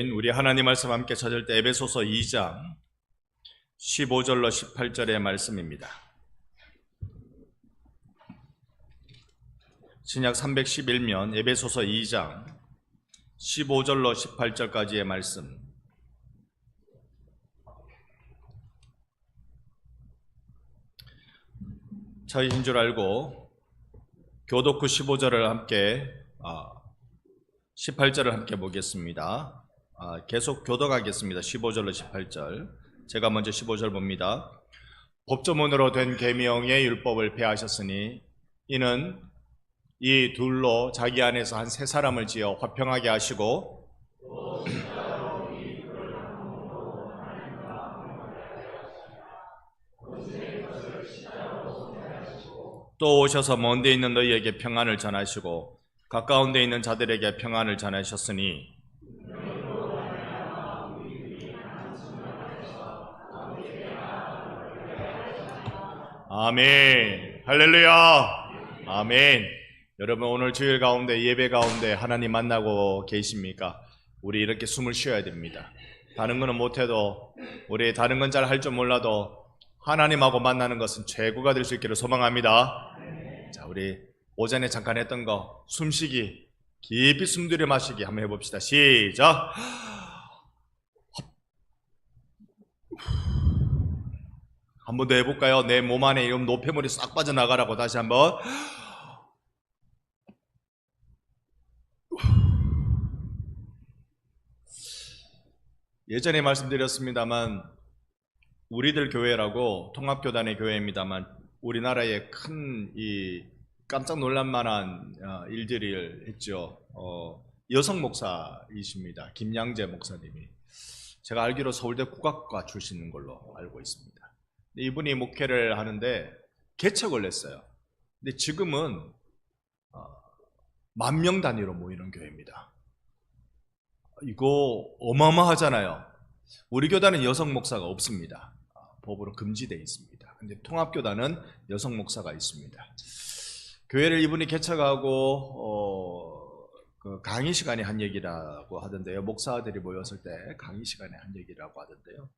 우리 하나님 말씀 함께 찾을 때 에베소서 2장 15절로 18절의 말씀입니다. 신약 311면 에베소서 2장 15절로 18절까지의 말씀. 차이신 줄 알고 교독 후 15절을 함께 18절을 함께 보겠습니다. 계속 교독하겠습니다. 15절로 18절. 제가 먼저 15절 봅니다. 법조문으로 된 계명의 율법을 폐하셨으니 이는 이 둘로 자기 안에서 한 세 사람을 지어 화평하게 하시고 또 오셔서 먼 데 있는 너희에게 평안을 전하시고 가까운 데 있는 자들에게 평안을 전하셨으니 아멘. 할렐루야. 아멘. 여러분, 오늘 주일 가운데, 예배 가운데 하나님 만나고 계십니까? 우리 이렇게 숨을 쉬어야 됩니다. 다른 거는 못해도, 우리 다른 건 잘 할 줄 몰라도 하나님하고 만나는 것은 최고가 될 수 있기를 소망합니다. 자, 우리 오전에 잠깐 했던 거 숨쉬기, 깊이 숨들여 마시기 한번 해봅시다. 시작. 한 번 더 해볼까요? 내 몸 안에 이런 노폐물이 싹 빠져나가라고 다시 한번. 예전에 말씀드렸습니다만 우리들 교회라고 통합교단의 교회입니다만 우리나라에 큰 깜짝 놀랄 만한 일들을 했죠. 여성 목사이십니다. 김양재 목사님이. 제가 알기로 서울대 국악과 출신인 걸로 알고 있습니다. 이분이 목회를 하는데 개척을 했어요. 근데 지금은 10,000명 단위로 모이는 교회입니다. 이거 어마어마하잖아요. 우리 교단은 여성 목사가 없습니다. 법으로 금지되어 있습니다. 근데 통합교단은 여성 목사가 있습니다. 교회를 이분이 개척하고 그 강의 시간에 한 얘기라고 하던데요. 목사들이 모였을 때 강의 시간에 한 얘기라고 하던데요.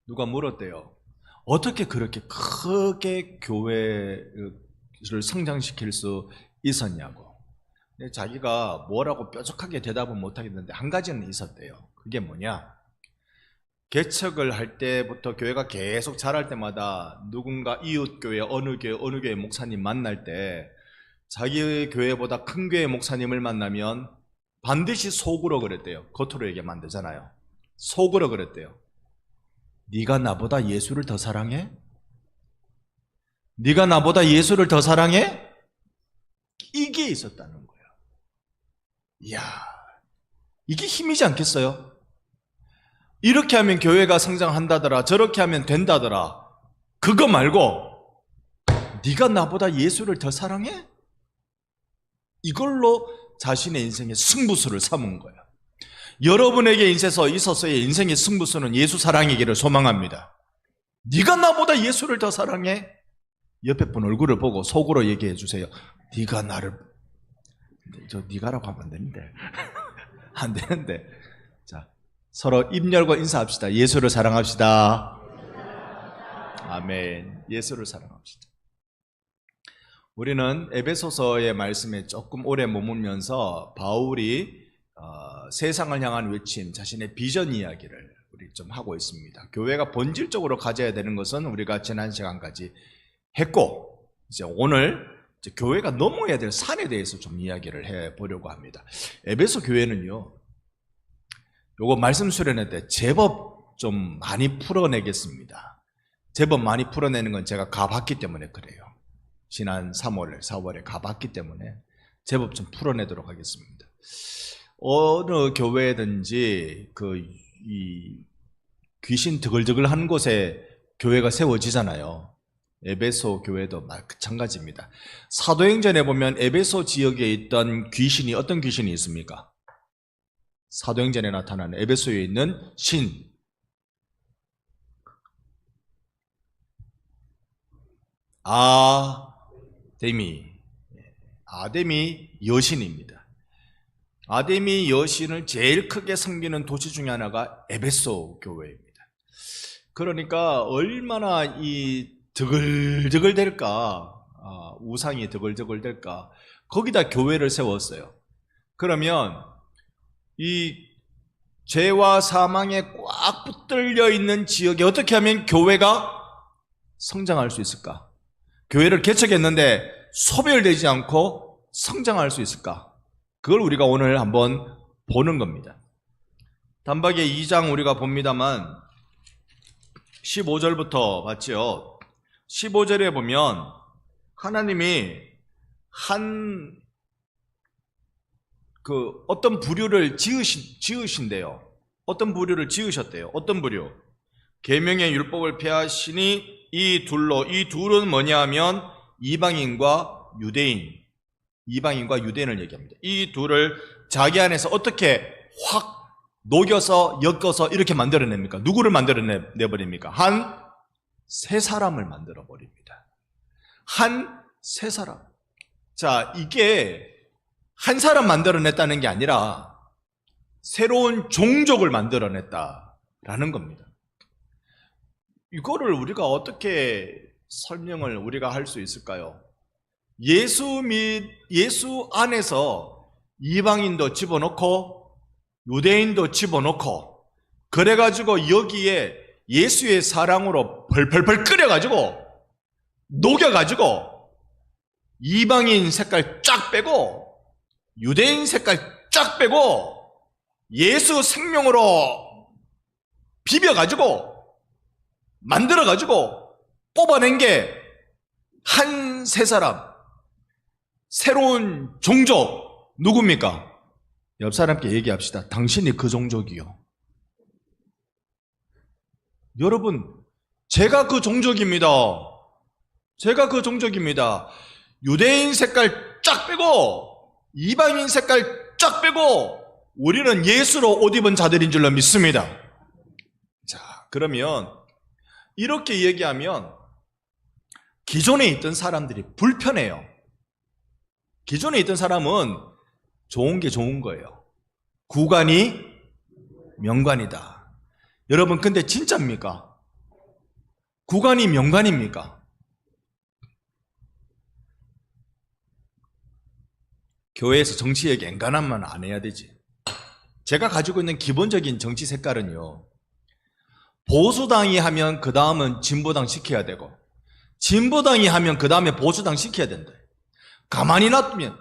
누가 물었대요. 어떻게 그렇게 크게 교회를 성장시킬 수 있었냐고. 근데 자기가 뭐라고 뾰족하게 대답은 못하겠는데 한 가지는 있었대요. 그게 뭐냐? 개척을 할 때부터 교회가 계속 자랄 때마다 누군가 이웃교회 어느 교회 목사님 만날 때 자기 교회보다 큰 교회 목사님을 만나면 반드시 속으로 그랬대요. 겉으로 얘기하면 안 되잖아요. 속으로 그랬대요. 네가 나보다 예수를 더 사랑해? 네가 나보다 예수를 더 사랑해? 이게 있었다는 거예요. 이야, 이게 힘이지 않겠어요? 이렇게 하면 교회가 성장한다더라, 저렇게 하면 된다더라. 그거 말고 네가 나보다 예수를 더 사랑해? 이걸로 자신의 인생의 승부수를 삼은 거예요. 여러분에게 있어서의 인생의 승부수는 예수 사랑이기를 소망합니다. 네가 나보다 예수를 더 사랑해? 옆에 분 얼굴을 보고 속으로 얘기해 주세요. 네가 나를, 저 네가라고 하면 안 되는데 안 되는데. 자, 서로 입 열고 인사합시다. 예수를 사랑합시다. 아멘. 예수를 사랑합시다. 우리는 에베소서의 말씀에 조금 오래 머물면서 바울이 세상을 향한 외침, 자신의 비전 이야기를 우리 좀 하고 있습니다. 교회가 본질적으로 가져야 되는 것은 우리가 지난 시간까지 했고, 이제 오늘 교회가 넘어야 될 산에 대해서 좀 이야기를 해 보려고 합니다. 에베소 교회는요, 요거 말씀 수련회 때 제법 좀 많이 풀어내겠습니다. 제법 많이 풀어내는 건 제가 가봤기 때문에 그래요. 지난 3월, 4월에 가봤기 때문에 제법 좀 풀어내도록 하겠습니다. 어느 교회든지 이 귀신 드글드글 한 곳에 교회가 세워지잖아요. 에베소 교회도 마찬가지입니다. 사도행전에 보면 에베소 지역에 있던 귀신이 어떤 귀신이 있습니까? 사도행전에 나타나는 에베소에 있는 신, 아데미 여신입니다. 아데미 여신을 제일 크게 섬기는 도시 중에 하나가 에베소 교회입니다. 그러니까 얼마나 이 드글드글 될까, 우상이 드글드글 될까. 거기다 교회를 세웠어요. 그러면 이 죄와 사망에 꽉 붙들려 있는 지역에 어떻게 하면 교회가 성장할 수 있을까? 교회를 개척했는데 소멸되지 않고 성장할 수 있을까? 그걸 우리가 오늘 한번 보는 겁니다. 단박에 2장 우리가 봅니다만 15절부터 봤지요. 15절에 보면 하나님이 어떤 부류를 지으신대요. 어떤 부류를 지으셨대요. 어떤 부류? 계명의 율법을 폐하시니 이 둘은 뭐냐 하면 이방인과 유대인을 얘기합니다. 이 둘을 자기 안에서 어떻게 확 녹여서 엮어서 이렇게 만들어냅니까? 누구를 만들어내버립니까? 한 세 사람을 만들어버립니다. 한 세 사람. 자, 이게 한 사람 만들어냈다는 게 아니라 새로운 종족을 만들어냈다라는 겁니다. 이거를 우리가 어떻게 설명을 우리가 할 수 있을까요? 예수 안에서 이방인도 집어넣고 유대인도 집어넣고 그래가지고 여기에 예수의 사랑으로 펄펄펄 끓여가지고 녹여가지고 이방인 색깔 쫙 빼고 유대인 색깔 쫙 빼고 예수 생명으로 비벼가지고 만들어가지고 뽑아낸 게 한 세 사람, 새로운 종족 누굽니까? 옆 사람께 얘기합시다. 당신이 그 종족이요. 여러분, 제가 그 종족입니다. 제가 그 종족입니다. 유대인 색깔 쫙 빼고 이방인 색깔 쫙 빼고 우리는 예수로 옷 입은 자들인 줄로 믿습니다. 자, 그러면 이렇게 얘기하면 기존에 있던 사람들이 불편해요. 기존에 있던 사람은 좋은 게 좋은 거예요. 구관이 명관이다. 여러분, 근데 진짜입니까? 구관이 명관입니까? 교회에서 정치 얘기 앵간하면 안 해야 되지. 제가 가지고 있는 기본적인 정치 색깔은요, 보수당이 하면 그 다음은 진보당 시켜야 되고 진보당이 하면 그 다음에 보수당 시켜야 된다. 가만히 놔두면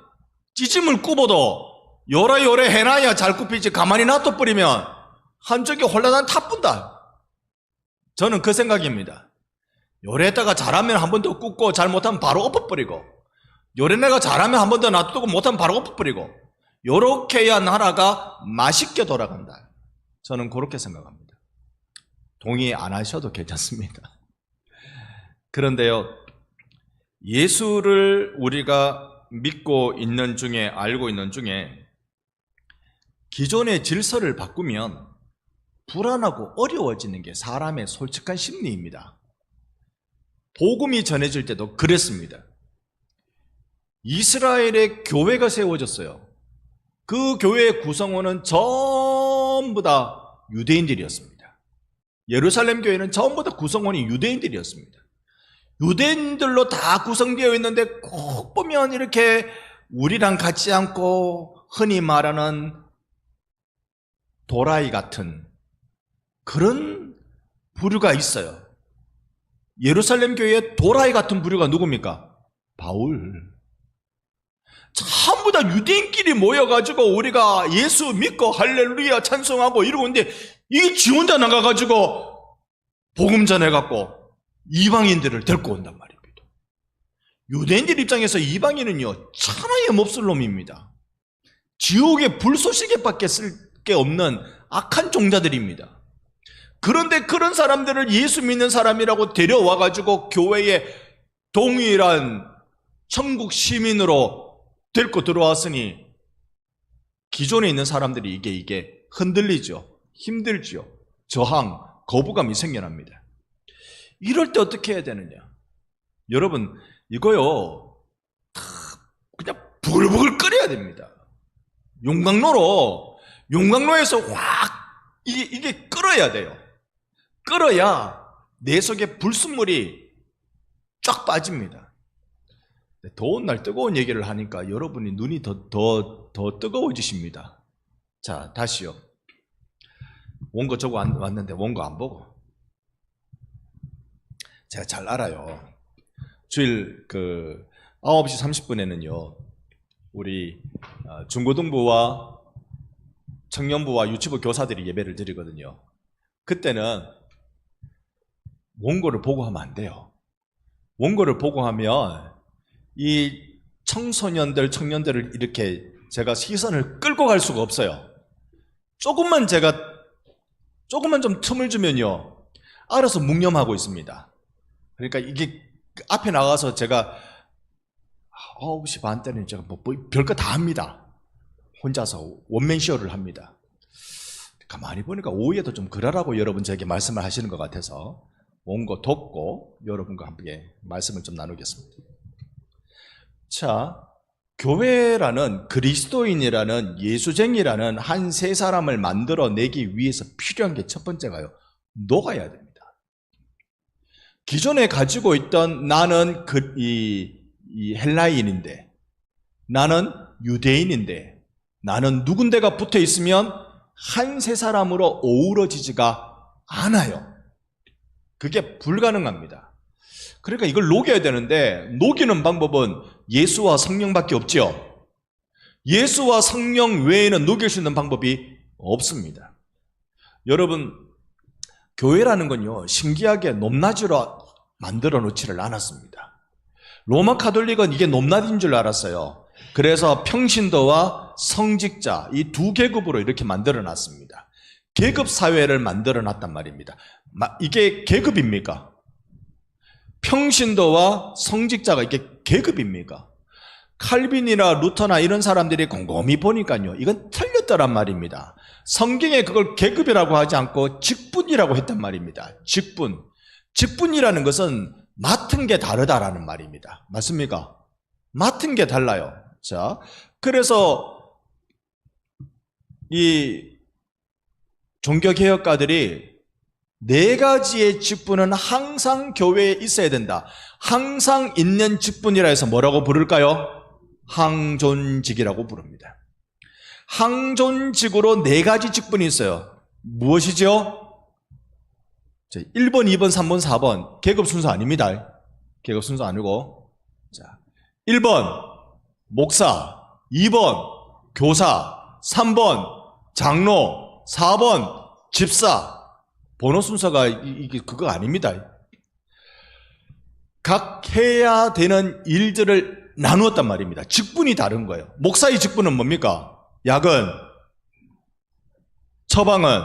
찌짐을 굽어도 요래요래 해놔야 잘 굽히지 가만히 놔둬버리면 한쪽이 홀라당 타뿐다. 저는 그 생각입니다. 요래다가 잘하면 한 번 더 굽고 잘못하면 바로 엎어버리고 요래내가 잘하면 한 번 더 놔두고 못하면 바로 엎어버리고 요렇게 해야 나라가 맛있게 돌아간다. 저는 그렇게 생각합니다. 동의 안 하셔도 괜찮습니다. 그런데요, 예수를 우리가 믿고 있는 중에, 알고 있는 중에 기존의 질서를 바꾸면 불안하고 어려워지는 게 사람의 솔직한 심리입니다. 복음이 전해질 때도 그랬습니다. 이스라엘의 교회가 세워졌어요. 그 교회의 구성원은 전부 다 유대인들이었습니다. 예루살렘 교회는 전부 다 구성원이 유대인들이었습니다. 유대인들로 다 구성되어 있는데 꼭 보면 이렇게 우리랑 같지 않고 흔히 말하는 도라이 같은 그런 부류가 있어요. 예루살렘 교회에 도라이 같은 부류가 누굽니까? 바울. 전부 다 유대인끼리 모여가지고 우리가 예수 믿고 할렐루야 찬송하고 이러고 있는데 이게 지 혼자 나가가지고 복음 전해갖고 이방인들을 데리고 온단 말입니다. 유대인들 입장에서 이방인은요 천하에 몹쓸 놈입니다. 지옥의 불쏘시개밖에 쓸 게 없는 악한 종자들입니다. 그런데 그런 사람들을 예수 믿는 사람이라고 데려와가지고 교회에 동일한 천국 시민으로 데리고 들어왔으니 기존에 있는 사람들이 이게 흔들리죠. 힘들죠. 저항, 거부감이 생겨납니다. 이럴 때 어떻게 해야 되느냐? 여러분, 이거요 그냥 부글부글 끓여야 됩니다. 용광로에서 확 이게 끓어야 돼요. 끓어야 내 속에 불순물이 쫙 빠집니다. 더운 날 뜨거운 얘기를 하니까 여러분이 눈이 더 뜨거워지십니다. 자, 다시요. 원고 저거 왔는데 원고 안 보고. 제가 잘 알아요. 주일 9시 30분에는요, 우리 중고등부와 청년부와 유치부 교사들이 예배를 드리거든요. 그때는 원고를 보고 하면 안 돼요. 원고를 보고 하면 이 청년들을 이렇게 제가 시선을 끌고 갈 수가 없어요. 조금만 좀 틈을 주면요, 알아서 묵념하고 있습니다. 그러니까 이게 앞에 나가서 제가 9시 반 때는 제가 뭐 별거 다 합니다. 혼자서 원맨쇼를 합니다. 가만히 보니까 오후에도 좀 그러라고 여러분 저에게 말씀을 하시는 것 같아서 원고 돕고 여러분과 함께 말씀을 좀 나누겠습니다. 자, 교회라는 그리스도인이라는 예수쟁이라는 한 세 사람을 만들어내기 위해서 필요한 게 첫 번째가요, 녹아야 됩니다. 기존에 가지고 있던 나는 이 헬라인인데, 나는 유대인인데, 나는 누군데가 붙어 있으면 한 세 사람으로 어우러지지가 않아요. 그게 불가능합니다. 그러니까 이걸 녹여야 되는데, 녹이는 방법은 예수와 성령밖에 없죠. 예수와 성령 외에는 녹일 수 있는 방법이 없습니다. 여러분, 교회라는 건요, 신기하게 높낮이로 만들어 놓지를 않았습니다. 로마 카톨릭은 이게 높낮인 줄 알았어요. 그래서 평신도와 성직자, 이 두 계급으로 이렇게 만들어 놨습니다. 계급 사회를 만들어 놨단 말입니다. 이게 계급입니까? 평신도와 성직자가 이게 계급입니까? 칼빈이나 루터나 이런 사람들이 곰곰이 보니까요, 이건 틀렸더란 말입니다. 성경에 그걸 계급이라고 하지 않고 직분이라고 했단 말입니다. 직분이라는 것은 맡은 게 다르다라는 말입니다. 맞습니까? 맡은 게 달라요. 자, 그래서 이 종교개혁가들이 네 가지의 직분은 항상 교회에 있어야 된다. 항상 있는 직분이라 해서 뭐라고 부를까요? 항존직이라고 부릅니다. 항존직으로 네 가지 직분이 있어요. 무엇이죠? 1번, 2번, 3번, 4번 계급 순서 아닙니다. 계급 순서 아니고, 자, 1번 목사, 2번 교사, 3번 장로, 4번 집사. 번호 순서가 이게 그거 아닙니다. 각 해야 되는 일들을 나누었단 말입니다. 직분이 다른 거예요. 목사의 직분은 뭡니까? 야근, 처방은,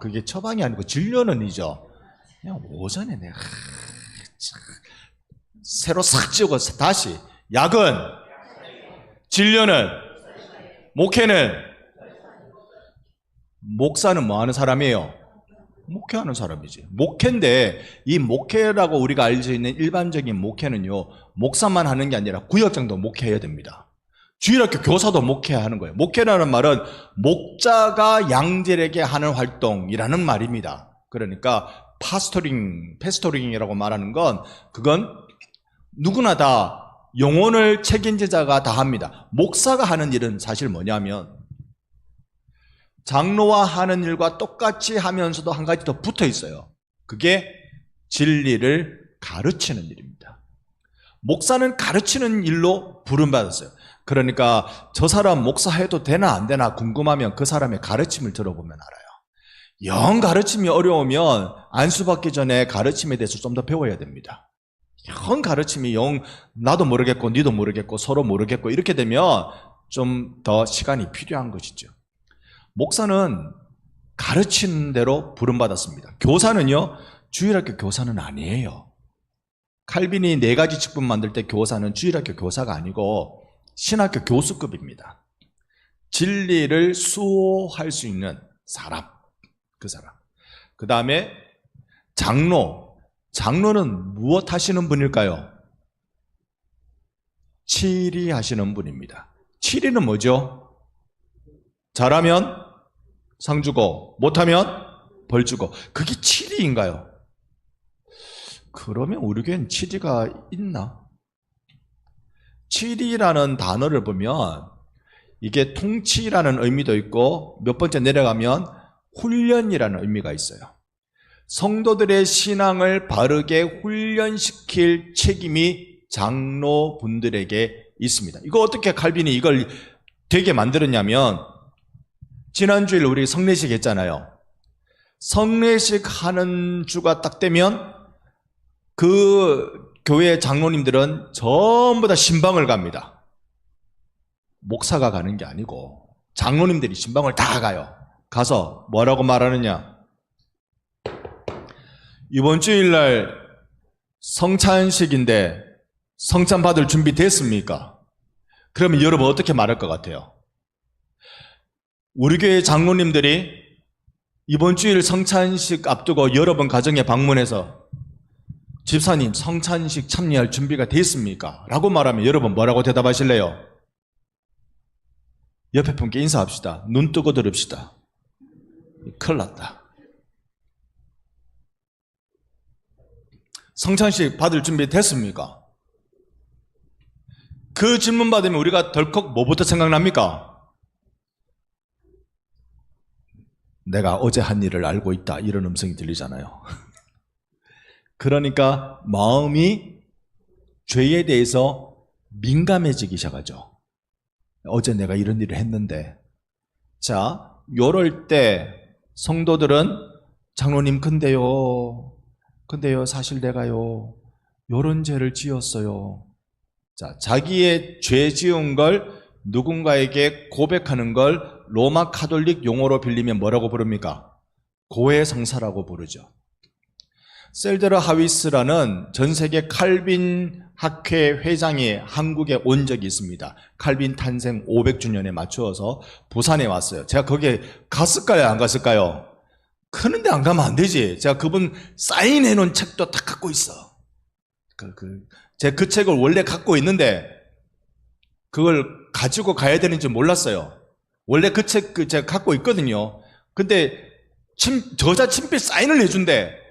그게 처방이 아니고 진료는이죠. 그냥 오전에 내가 새로 싹 지우고 다시 야근, 진료는, 목회는, 목사는 뭐 하는 사람이에요? 목회하는 사람이지. 목회인데 이 목회라고 우리가 알 수 있는 일반적인 목회는요, 목사만 하는 게 아니라 구역장도 목회해야 됩니다. 주일학교 교사도 목회해야 하는 거예요. 목회라는 말은 목자가 양들에게 하는 활동이라는 말입니다. 그러니까 패스토링이라고 말하는 건 그건 누구나 다 영혼을 책임지자가 다 합니다. 목사가 하는 일은 사실 뭐냐면 장로와 하는 일과 똑같이 하면서도 한 가지 더 붙어 있어요. 그게 진리를 가르치는 일입니다. 목사는 가르치는 일로 부름받았어요. 그러니까 저 사람 목사해도 되나 안 되나 궁금하면 그 사람의 가르침을 들어보면 알아요. 영 가르침이 어려우면 안수받기 전에 가르침에 대해서 좀 더 배워야 됩니다. 영 가르침이 나도 모르겠고 니도 모르겠고 서로 모르겠고 이렇게 되면 좀 더 시간이 필요한 것이죠. 목사는 가르치는 대로 부름받았습니다. 교사는요, 주일학교 교사는 아니에요. 칼빈이 네 가지 직분 만들 때 교사는 주일학교 교사가 아니고 신학교 교수급입니다. 진리를 수호할 수 있는 사람, 그 사람. 그 다음에 장로는 무엇 하시는 분일까요? 치리하시는 분입니다. 치리는 뭐죠? 잘하면 상 주고 못하면 벌 주고. 그게 치리인가요? 그러면 우리 교회는 치리가 있나? 치리라는 단어를 보면 이게 통치라는 의미도 있고 몇 번째 내려가면 훈련이라는 의미가 있어요. 성도들의 신앙을 바르게 훈련시킬 책임이 장로분들에게 있습니다. 이거 어떻게 칼빈이 이걸 되게 만들었냐면, 지난주일 우리 성례식 했잖아요. 성례식 하는 주가 딱 되면 그 교회 장로님들은 전부 다 신방을 갑니다. 목사가 가는 게 아니고 장로님들이 신방을 다 가요. 가서 뭐라고 말하느냐? 이번 주일날 성찬식인데 성찬 받을 준비 됐습니까? 그러면 여러분 어떻게 말할 것 같아요? 우리 교회 장로님들이 이번 주일 성찬식 앞두고 여러분 가정에 방문해서 집사님 성찬식 참여할 준비가 됐습니까? 라고 말하면 여러분 뭐라고 대답하실래요? 옆에 분께 인사합시다. 눈 뜨고 들읍시다. 큰일 났다. 성찬식 받을 준비 됐습니까? 그 질문 받으면 우리가 덜컥 뭐부터 생각납니까? 내가 어제 한 일을 알고 있다, 이런 음성이 들리잖아요. 그러니까 마음이 죄에 대해서 민감해지기 시작하죠. 어제 내가 이런 일을 했는데. 자, 요럴 때 성도들은 장로님 근데요 사실 내가요 요런 죄를 지었어요. 자, 자기의 죄 지은 걸 누군가에게 고백하는 걸 로마 카톨릭 용어로 빌리면 뭐라고 부릅니까? 고해성사라고 부르죠. 셀데르 하위스라는 전 세계 칼빈 학회 회장이 한국에 온 적이 있습니다. 칼빈 탄생 500주년에 맞추어서 부산에 왔어요. 제가 거기에 갔을까요? 안 갔을까요? 크는데 안 가면 안 되지. 제가 그분 사인해 놓은 책도 다 갖고 있어. 제가 그 책을 원래 갖고 있는데 그걸 가지고 가야 되는지 몰랐어요. 원래 그 책 제가 갖고 있거든요. 근데 저자 친필 사인을 해준대.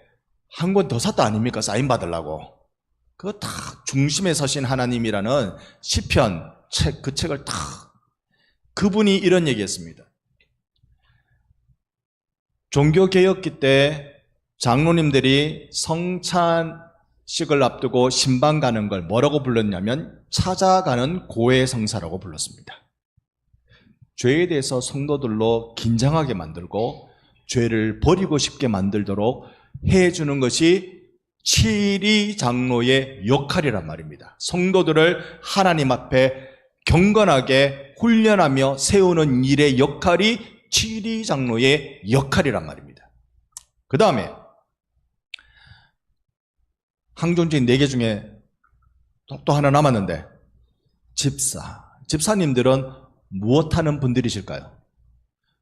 한 권 더 샀다 아닙니까? 사인 받으려고. 그거 다 중심에 서신 하나님이라는 시편 책, 그 책을 다. 그분이 이런 얘기했습니다. 종교개혁기 때 장로님들이 성찬식을 앞두고 신방 가는 걸 뭐라고 불렀냐면 찾아가는 고해성사라고 불렀습니다. 죄에 대해서 성도들로 긴장하게 만들고 죄를 버리고 싶게 만들도록 해주는 것이 치리 장로의 역할이란 말입니다. 성도들을 하나님 앞에 경건하게 훈련하며 세우는 일의 역할이 치리 장로의 역할이란 말입니다. 그 다음에 항존주의 4개 중에 또 하나 남았는데, 집사님들은 무엇하는 분들이실까요?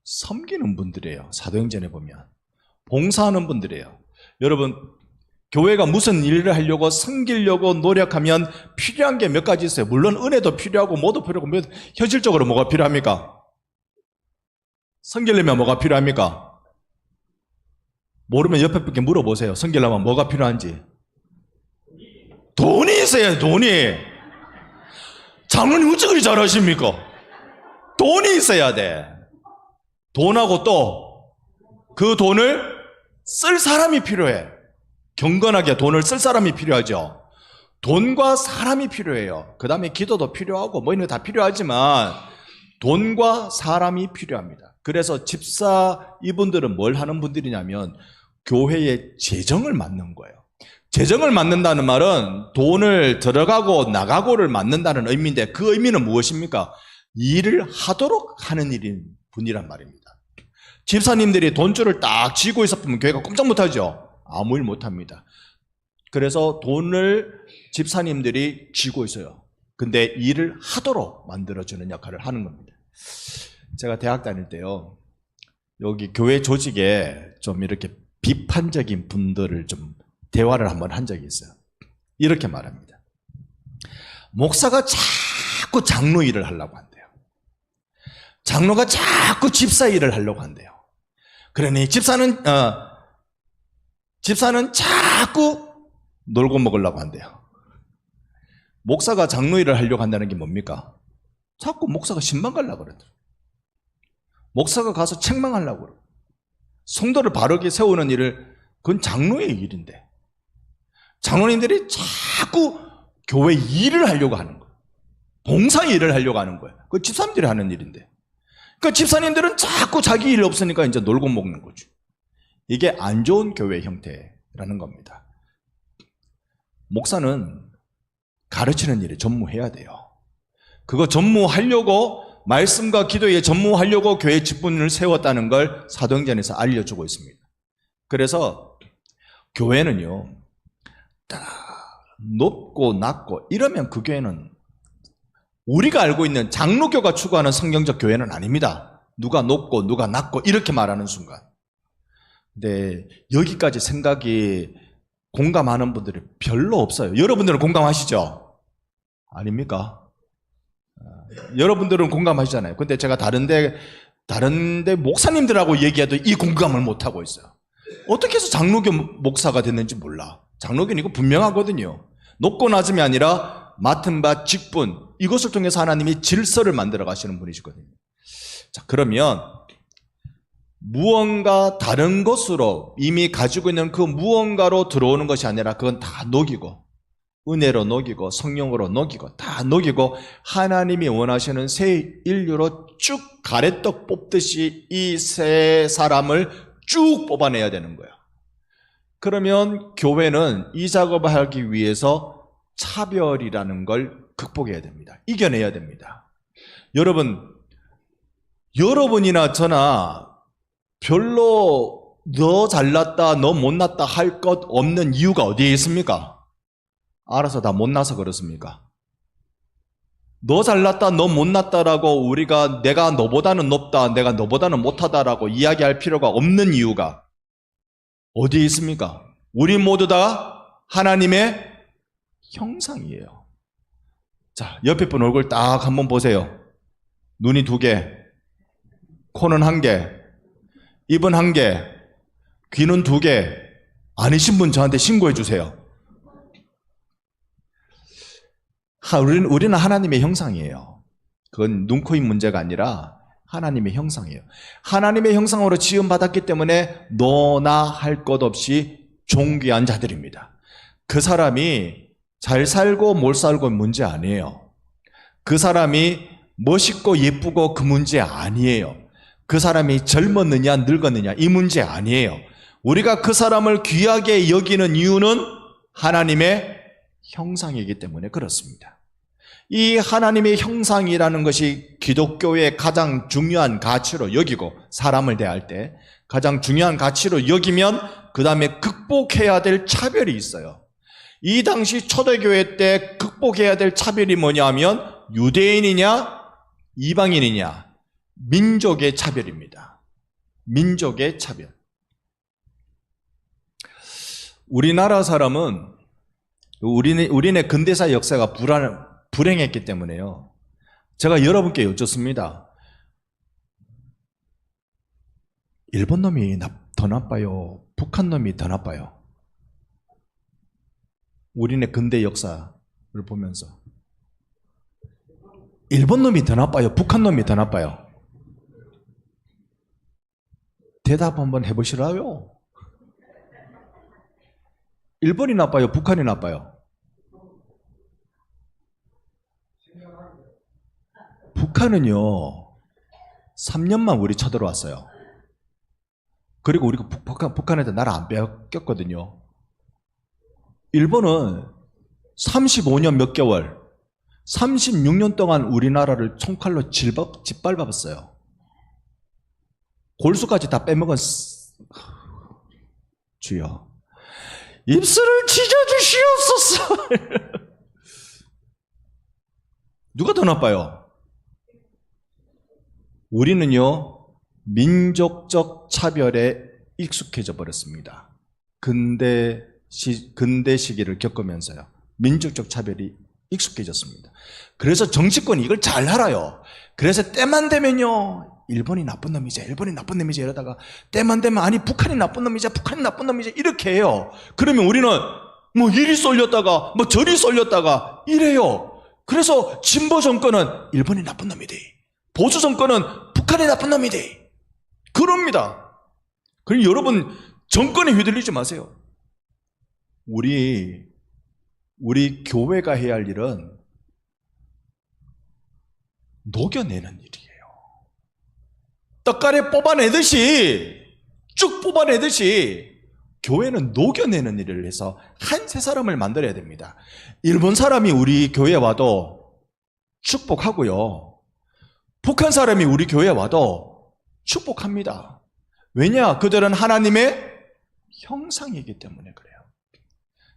섬기는 분들이에요. 사도행전에 보면 봉사하는 분들이에요. 여러분, 교회가 무슨 일을 하려고 섬기려고 노력하면 필요한 게 몇 가지 있어요. 물론 은혜도 필요하고 뭐도 필요하고, 현실적으로 뭐가 필요합니까? 섬기려면 뭐가 필요합니까? 모르면 옆에 분께 물어보세요. 섬기려면 뭐가 필요한지. 돈이 있어요. 돈이. 장로님 어찌 잘하십니까? 돈이 있어야 돼. 돈하고 또 그 돈을 쓸 사람이 필요해. 경건하게 돈을 쓸 사람이 필요하죠. 돈과 사람이 필요해요. 그 다음에 기도도 필요하고 뭐 이런 거 다 필요하지만 돈과 사람이 필요합니다. 그래서 집사 이분들은 뭘 하는 분들이냐면 교회의 재정을 맡는 거예요. 재정을 맡는다는 말은 돈을 들어가고 나가고를 맡는다는 의미인데, 그 의미는 무엇입니까? 일을 하도록 하는 분이란 말입니다. 집사님들이 돈줄을 딱 쥐고 있었으면 교회가 꼼짝 못하죠. 아무 일 못합니다. 그래서 돈을 집사님들이 쥐고 있어요. 근데 일을 하도록 만들어주는 역할을 하는 겁니다. 제가 대학 다닐 때요, 여기 교회 조직에 좀 이렇게 비판적인 분들을 좀 대화를 한번 한 적이 있어요. 이렇게 말합니다. 목사가 자꾸 장로 일을 하려고 한대요. 장로가 자꾸 집사 일을 하려고 한대요. 그러니 집사는 자꾸 놀고 먹으려고 한대요. 목사가 장로 일을 하려고 한다는 게 뭡니까? 자꾸 목사가 신방 가려고 그러더라고요. 목사가 가서 책망하려고 그러고, 성도를 바르게 세우는 일을, 그건 장로의 일인데, 장로님들이 자꾸 교회 일을 하려고 하는 거예요. 봉사 일을 하려고 하는 거예요. 그건 집사님들이 하는 일인데. 그러니까 집사님들은 자꾸 자기 일 없으니까 이제 놀고 먹는 거죠. 이게 안 좋은 교회 형태라는 겁니다. 목사는 가르치는 일에 전무해야 돼요. 그거 전무하려고, 말씀과 기도에 전무하려고 교회 직분을 세웠다는 걸 사도행전에서 알려주고 있습니다. 그래서 교회는요, 높고 낮고 이러면 그 교회는 우리가 알고 있는 장로교가 추구하는 성경적 교회는 아닙니다. 누가 높고 누가 낮고 이렇게 말하는 순간. 근데 여기까지 생각이 공감하는 분들이 별로 없어요. 여러분들은 공감하시죠? 아닙니까? 여러분들은 공감하시잖아요. 근데 제가 다른데 목사님들하고 얘기해도 이 공감을 못하고 있어요. 어떻게 해서 장로교 목사가 됐는지 몰라. 장로교는 이거 분명하거든요. 높고 낮음이 아니라 맡은 바 직분, 이것을 통해서 하나님이 질서를 만들어 가시는 분이시거든요. 자, 그러면 무언가 다른 것으로 이미 가지고 있는 그 무언가로 들어오는 것이 아니라 그건 다 녹이고, 은혜로 녹이고 성령으로 녹이고 다 녹이고 하나님이 원하시는 새 인류로 쭉 가래떡 뽑듯이 이 새 사람을 쭉 뽑아내야 되는 거예요. 그러면 교회는 이 작업을 하기 위해서 차별이라는 걸 극복해야 됩니다. 이겨내야 됩니다. 여러분이나 저나 별로 너 잘났다 너 못났다 할 것 없는 이유가 어디에 있습니까? 알아서 다 못나서 그렇습니까? 너 잘났다 너 못났다라고 우리가 내가 너보다는 높다 내가 너보다는 못하다라고 이야기할 필요가 없는 이유가 어디에 있습니까? 우리 모두 다 하나님의 형상이에요. 자, 옆에 분 얼굴 딱 한번 보세요. 눈이 2개, 코는 1개, 입은 1개, 귀는 2개. 아니신 분 저한테 신고해 주세요. 우리는 하나님의 형상이에요. 그건 눈, 코, 입 문제가 아니라 하나님의 형상이에요. 하나님의 형상으로 지음받았기 때문에 너나 할 것 없이 존귀한 자들입니다. 그 사람이 잘 살고 못 살고 문제 아니에요. 그 사람이 멋있고 예쁘고 그 문제 아니에요. 그 사람이 젊었느냐 늙었느냐 이 문제 아니에요. 우리가 그 사람을 귀하게 여기는 이유는 하나님의 형상이기 때문에 그렇습니다. 이 하나님의 형상이라는 것이 기독교의 가장 중요한 가치로 여기고 사람을 대할 때 가장 중요한 가치로 여기면 그 다음에 극복해야 될 차별이 있어요. 이 당시 초대교회 때 극복해야 될 차별이 뭐냐 하면 유대인이냐 이방인이냐 민족의 차별입니다. 민족의 차별. 우리나라 사람은 우리네 근대사 역사가 불행했기 때문에요. 제가 여러분께 여쭙습니다. 일본 놈이 더 나빠요? 북한 놈이 더 나빠요? 우리네 근대 역사를 보면서 일본 놈이 더 나빠요? 북한 놈이 더 나빠요? 대답 한번 해보시라요. 일본이 나빠요? 북한이 나빠요? 북한은요 3년만 우리 쳐들어왔어요. 그리고 우리가 북한한테 나라 안 뺏겼거든요. 일본은 35년 몇 개월 36년 동안 우리나라를 총칼로 짓밟았어요. 골수까지 다 빼먹은 주여 입술을 찢어주시옵소서. 누가 더 나빠요? 우리는요 민족적 차별에 익숙해져 버렸습니다. 근대 시기를 겪으면서요 민족적 차별이 익숙해졌습니다. 그래서 정치권이 이걸 잘 알아요. 그래서 때만 되면요, 일본이 나쁜 놈이자, 일본이 나쁜 놈이자 이러다가 때만 되면 아니 북한이 나쁜 놈이자, 북한이 나쁜 놈이자 이렇게 해요. 그러면 우리는 뭐 이리 쏠렸다가 뭐 저리 쏠렸다가 이래요. 그래서 진보 정권은 일본이 나쁜 놈이대, 보수 정권은 북한이 나쁜 놈이대, 그럽니다. 그럼 여러분 정권에 휘둘리지 마세요. 우리 교회가 해야 할 일은 녹여내는 일이에요. 떡갈에 뽑아내듯이, 쭉 뽑아내듯이 교회는 녹여내는 일을 해서 한 세 사람을 만들어야 됩니다. 일본 사람이 우리 교회에 와도 축복하고요, 북한 사람이 우리 교회에 와도 축복합니다. 왜냐? 그들은 하나님의 형상이기 때문에 그래요.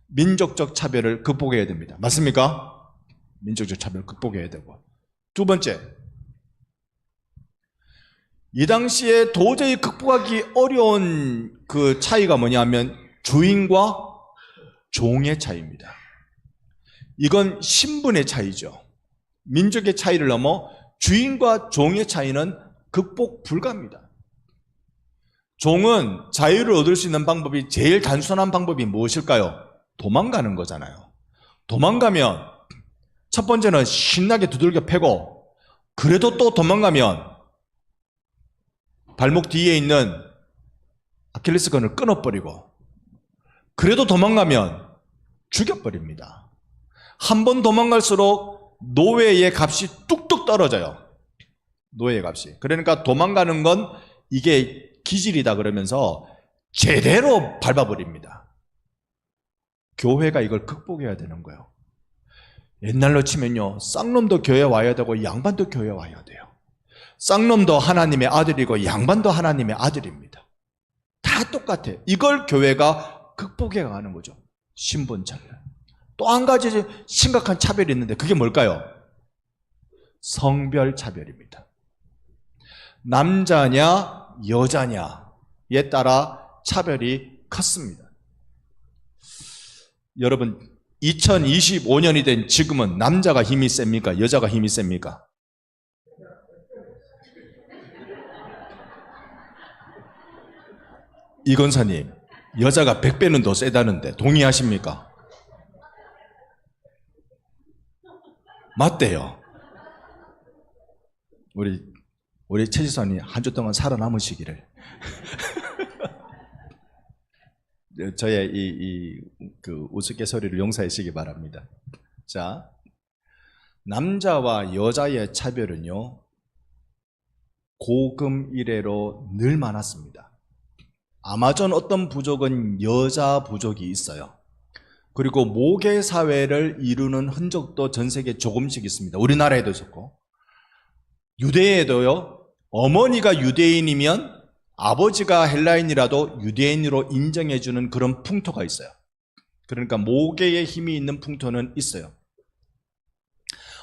민족적 차별을 극복해야 됩니다. 맞습니까? 민족적 차별을 극복해야 되고, 두 번째, 이 당시에 도저히 극복하기 어려운 그 차이가 뭐냐면 주인과 종의 차이입니다. 이건 신분의 차이죠. 민족의 차이를 넘어 주인과 종의 차이는 극복 불가합니다. 종은 자유를 얻을 수 있는 방법이, 제일 단순한 방법이 무엇일까요? 도망가는 거잖아요. 도망가면 첫 번째는 신나게 두들겨 패고, 그래도 또 도망가면 발목 뒤에 있는 아킬레스건을 끊어버리고, 그래도 도망가면 죽여버립니다. 한 번 도망갈수록 노예의 값이 뚝뚝 떨어져요. 노예의 값이. 그러니까 도망가는 건 이게 기질이다 그러면서 제대로 밟아버립니다. 교회가 이걸 극복해야 되는 거예요. 옛날로 치면요, 쌍놈도 교회 와야 되고 양반도 교회 와야 돼요. 쌍놈도 하나님의 아들이고 양반도 하나님의 아들입니다. 다 똑같아요. 이걸 교회가 극복해 가는 거죠. 신분차별. 또 한 가지 심각한 차별이 있는데 그게 뭘까요? 성별차별입니다. 남자냐 여자냐에 따라 차별이 컸습니다. 여러분, 2025년이 된 지금은 남자가 힘이 셉니까? 여자가 힘이 셉니까? 이건사님, 여자가 100배는 더 세다는데 동의하십니까? 맞대요. 우리 최지선이 한 주 동안 살아남으시기를. 저의 그 우스갯소리를 용서하시기 바랍니다. 자, 남자와 여자의 차별은요, 고금 이래로 늘 많았습니다. 아마존 어떤 부족은 여자 부족이 있어요. 그리고 모계 사회를 이루는 흔적도 전 세계에 조금씩 있습니다. 우리나라에도 있었고, 유대에도요, 어머니가 유대인이면 아버지가 헬라인이라도 유대인으로 인정해주는 그런 풍토가 있어요. 그러니까 모계의 힘이 있는 풍토는 있어요.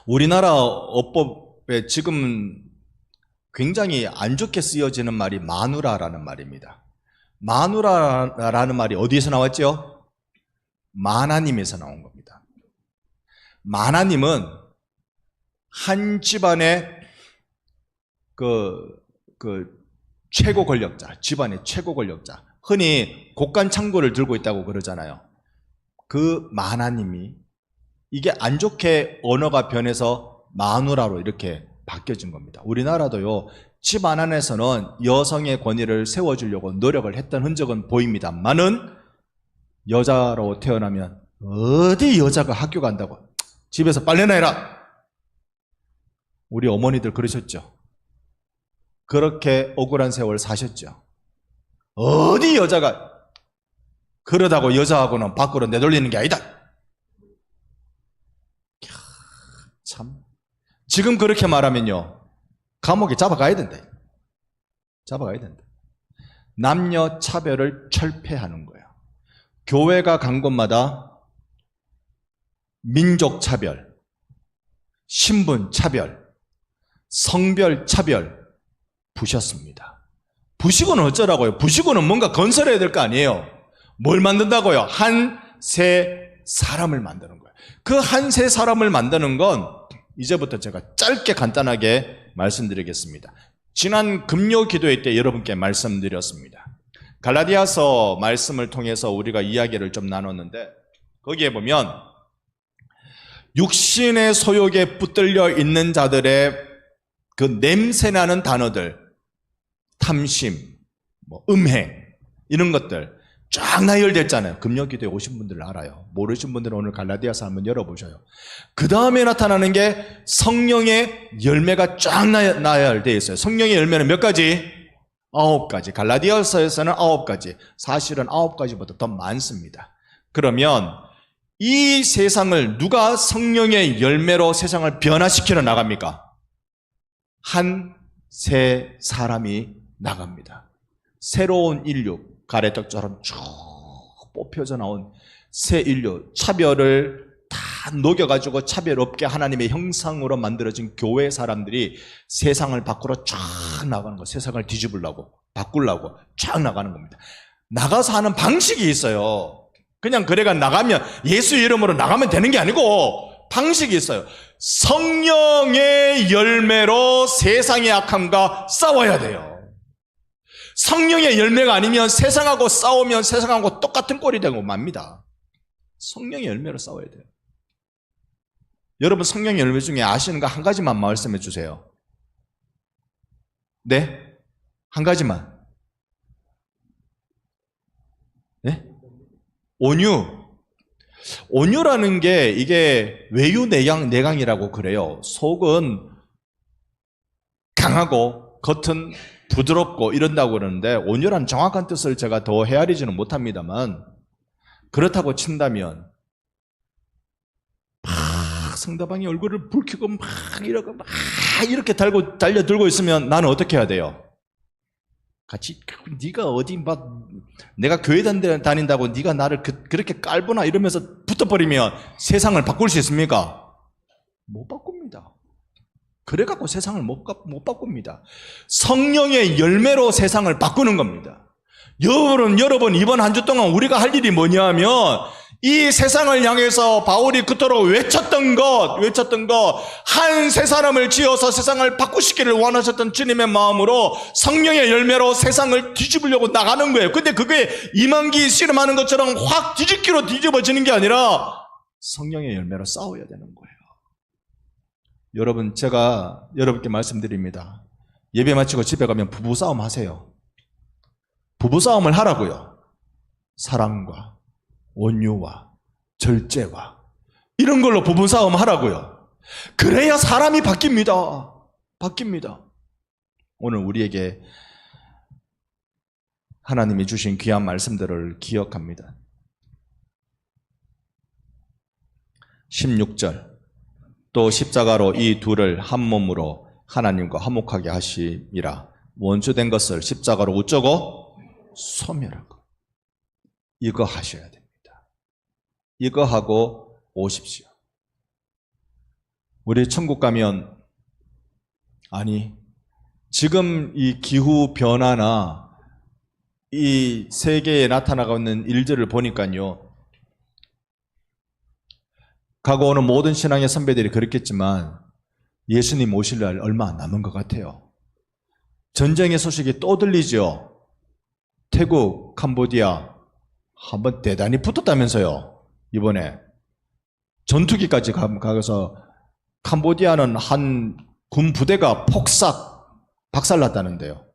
우리나라 어법에 지금 굉장히 안 좋게 쓰여지는 말이 마누라라는 말입니다. 마누라라는 말이 어디에서 나왔죠? 마나님에서 나온 겁니다. 마나님은 한 집안의 최고 권력자, 집안의 최고 권력자, 흔히 곡간 창고를 들고 있다고 그러잖아요. 그 마나님이, 이게 안 좋게 언어가 변해서 마누라로 이렇게 바뀌어진 겁니다. 우리나라도요, 집안 안에서는 여성의 권위를 세워주려고 노력을 했던 흔적은 보입니다만은, 여자로 태어나면 어디 여자가 학교 간다고, 집에서 빨래나 해라, 우리 어머니들 그러셨죠. 그렇게 억울한 세월 사셨죠. 어디 여자가, 그러다고 여자하고는 밖으로 내돌리는 게 아니다. 참, 지금 그렇게 말하면요, 감옥에 잡아가야 된다. 잡아가야 된다. 남녀 차별을 철폐하는 거예요. 교회가 간 곳마다 민족 차별, 신분 차별, 성별 차별 부셨습니다. 부시고는 어쩌라고요? 부시고는 뭔가 건설해야 될 거 아니에요. 뭘 만든다고요? 한 세 사람을 만드는 거예요. 그 한 세 사람을 만드는 건 이제부터 제가 짧게 간단하게 말씀드리겠습니다. 지난 금요 기도회 때 여러분께 말씀드렸습니다. 갈라디아서 말씀을 통해서 우리가 이야기를 좀 나눴는데 거기에 보면 육신의 소욕에 붙들려 있는 자들의 그 냄새나는 단어들, 탐심, 음행 이런 것들 쫙 나열됐잖아요. 금요기도에 오신 분들은 알아요. 모르신 분들은 오늘 갈라디아서 한번 열어보셔요. 그 다음에 나타나는 게 성령의 열매가 쫙 나열되어 있어요. 성령의 열매는 몇 가지? 9가지. 갈라디아서에서는 9가지. 사실은 9가지보다 더 많습니다. 그러면 이 세상을 누가 성령의 열매로 세상을 변화시키러 나갑니까? 한 세 사람이 나갑니다. 새로운 인류, 가래떡처럼 쭉 뽑혀져 나온 새 인류, 차별을 다 녹여가지고 차별 없게 하나님의 형상으로 만들어진 교회 사람들이 세상을 밖으로 쫙 나가는 거, 세상을 뒤집으려고, 바꾸려고 쫙 나가는 겁니다. 나가서 하는 방식이 있어요. 그냥 그래가 나가면, 예수 이름으로 나가면 되는 게 아니고 방식이 있어요. 성령의 열매로 세상의 악함과 싸워야 돼요. 성령의 열매가 아니면 세상하고 싸우면 세상하고 똑같은 꼴이 되고 맙니다. 성령의 열매로 싸워야 돼요. 여러분 성령의 열매 중에 아시는 거 한 가지만 말씀해 주세요. 네? 한 가지만. 네? 온유. 온유라는 게 이게 외유내강이라고 그래요. 속은 강하고 겉은 부드럽고 이런다고 그러는데 온유란 정확한 뜻을 제가 더 헤아리지는 못합니다만 그렇다고 친다면 막 상대방이 얼굴을 붉히고 막 이렇게 달려들고 있으면 나는 어떻게 해야 돼요? 같이 네가 어디 막 내가 교회 다닌다고 네가 나를 그렇게 깔보나 이러면서 붙어버리면 세상을 바꿀 수 있습니까? 못 바꿉니다. 그래갖고 세상을 못 바꿉니다. 성령의 열매로 세상을 바꾸는 겁니다. 여러분 이번 한 주 동안 우리가 할 일이 뭐냐면 이 세상을 향해서 바울이 그토록 외쳤던 것 한 세 사람을 지어서 세상을 바꾸시기를 원하셨던 주님의 마음으로 성령의 열매로 세상을 뒤집으려고 나가는 거예요. 근데 그게 이만기 씨름하는 것처럼 확 뒤집기로 뒤집어지는 게 아니라 성령의 열매로 싸워야 되는 거예요. 여러분 제가 여러분께 말씀드립니다. 예배 마치고 집에 가면 부부싸움 하세요. 부부싸움을 하라고요. 사랑과 온유와 절제와 이런 걸로 부부싸움 하라고요. 그래야 사람이 바뀝니다. 오늘 우리에게 하나님이 주신 귀한 말씀들을 기억합니다. 16절 또 십자가로 이 둘을 한 몸으로 하나님과 화목하게 하심이라. 원수된 것을 십자가로 어쩌고? 소멸하고. 이거 하셔야 됩니다. 이거 하고 오십시오. 우리 천국 가면 아니 지금 이 기후 변화나 이 세계에 나타나고 있는 일들을 보니까요. 가고 오는 모든 신앙의 선배들이 그랬겠지만 예수님 오실 날 얼마 안 남은 것 같아요. 전쟁의 소식이 또 들리죠. 태국, 캄보디아 한번 대단히 붙었다면서요. 이번에 전투기까지 가서 캄보디아는 한 군 부대가 박살났다는데요.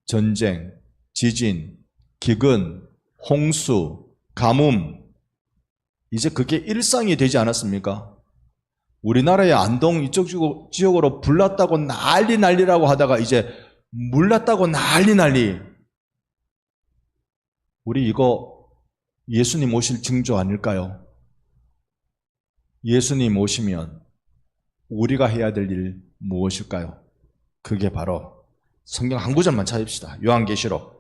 전쟁, 지진, 기근, 홍수, 가뭄 이제 그게 일상이 되지 않았습니까? 우리나라의 안동 이쪽 지역으로 불 났다고 난리라고 하다가 이제 물 났다고 난리. 우리 이거 예수님 오실 징조 아닐까요? 예수님 오시면 우리가 해야 될 일 무엇일까요? 그게 바로 성경 한 구절만 찾읍시다. 요한계시록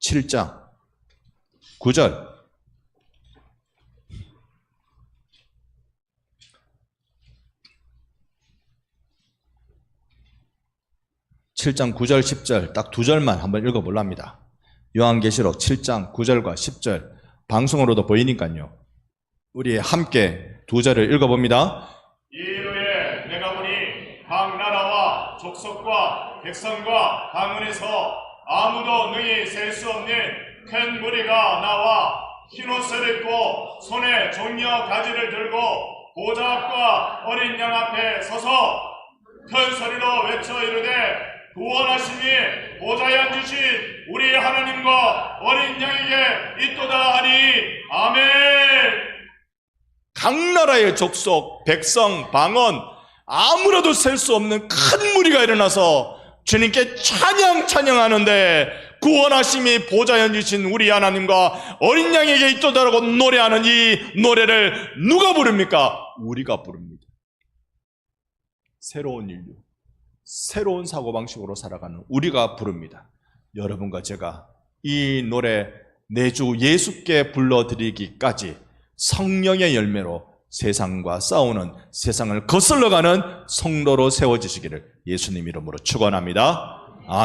7장 9절. (7장) 9절 10절 딱 두 절만 한번 읽어보랍니다. 요한계시록 7장 9절과 10절 방송으로도 보이니까요. 우리 함께 두 절을 읽어봅니다. 이후에 내가 보니 각 나라와 족속과 백성과 방언에서 아무도 능히 셀 수 없는 큰 무리가 나와 흰옷을 입고 손에 종려 가지를 들고 보좌 앞과 어린 양 앞에 서서 큰 소리로 외쳐 이르되 구원하심이 보좌에 앉으신 우리 하나님과 어린 양에게 있도다 하니 아멘. 각 나라의 족속, 백성, 방언 아무라도 셀 수 없는 큰 무리가 일어나서 주님께 찬양하는데 구원하심이 보좌에 앉으신 우리 하나님과 어린 양에게 있도다라고 노래하는 이 노래를 누가 부릅니까? 우리가 부릅니다. 새로운 인류, 새로운 사고방식으로 살아가는 우리가 부릅니다. 여러분과 제가 이 노래 내주 예수께 불러드리기까지 성령의 열매로 세상과 싸우는, 세상을 거슬러가는 성도로 세워지시기를 예수님 이름으로 축원합니다. 아멘.